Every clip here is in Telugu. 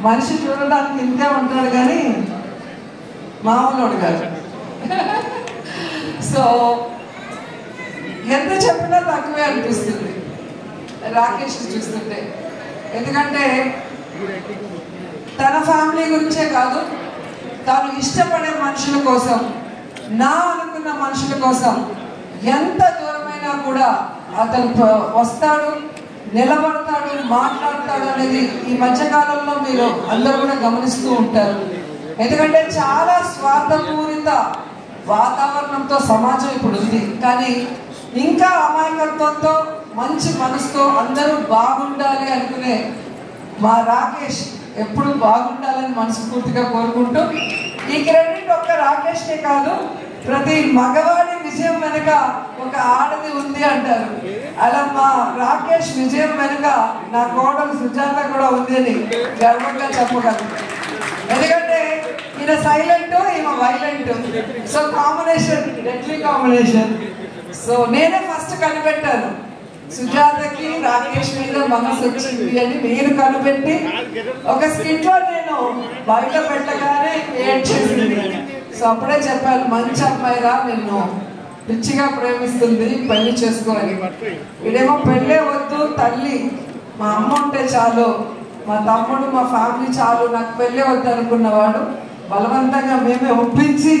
మనిషి చూడడానికి ఇంతే ఉంటాడు కానీ మామూలుడు కాదు. సో ఎంత చెప్పినా తక్కువే అనిపిస్తుంది రాకేష్ చూస్తుంటే. ఎందుకంటే తన ఫ్యామిలీ గురించే కాదు, తాను ఇష్టపడే మనుషుల కోసం, నా అనుకున్న మనుషుల కోసం ఎంత దూరమైనా కూడా అతను వస్తాడు, నిలబడతాడు, మాట్లాడతాడు అనేది ఈ మధ్యకాలంలో మీరు అందరూ కూడా గమనిస్తూ ఉంటారు. ఎందుకంటే చాలా స్వార్థపూరిత వాతావరణంతో సమాజం ఇప్పుడు ఉంది. కానీ ఇంకా అమాయకత్వంతో మంచి మనసుతో అందరూ బాగుండాలి అనుకునే మా రాకేష్ ఎప్పుడు బాగుండాలని మనస్ఫూర్తిగా కోరుకుంటూ, ఈ క్రెడిట్ ఒక్క రాకేష్కే కాదు, ప్రతి మగవాడి విజయం వెనుక ఒక ఆడది ఉంది అంటారు. అలా మా రాకేష్ విజయం వెనుక నా కోడలు సుజాత కూడా ఉంది అని గర్వంగా చెప్పగలను. ఎందుకంటే ఈయన సైలెంట్, ఈమె violent. So combination, deadly combination. So నేనే ఫస్ట్ కనిపెట్టాను, సుజాతకి రాకేష్ మీద మనసు వచ్చింది అని నేను కనిపెట్టి ఒక స్కిట్ లో నేను బయట పెట్టగానే క్రియేట్ చేసింది. సో అప్పుడే చెప్పాను, మంచి అమ్మాయిగా నిన్ను పిచ్చిగా ప్రేమిస్తుంది, పెళ్లి చేసుకోవాలి. ఇదేమో పెళ్ళే వద్దు తల్లి, మా అమ్మ ఉంటే చాలు, మా తమ్ముడు మా ఫ్యామిలీ చాలు, నాకు పెళ్ళే వద్దు అనుకున్నవాడు బలవంతంగా మేమే ఒప్పించి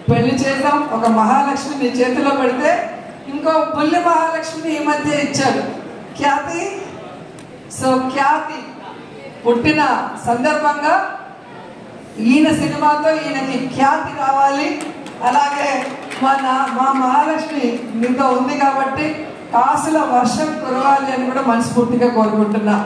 పెళ్లి చేద్దాం. ఒక మహాలక్ష్మి నీ చేతిలో పెడితే ఇంకో బుల్లి మహాలక్ష్మిని ఈ మధ్య ఇచ్చాడు, ఖ్యాతి. సో ఖ్యాతి పుట్టిన సందర్భంగా ఈయన సినిమాతో ఈయనకి ఖ్యాతి రావాలి. అలాగే మా మహాలక్ష్మి మీతో ఉంది కాబట్టి కాసుల వర్షం కురవాలి అని కూడా మనస్ఫూర్తిగా కోరుకుంటున్నా.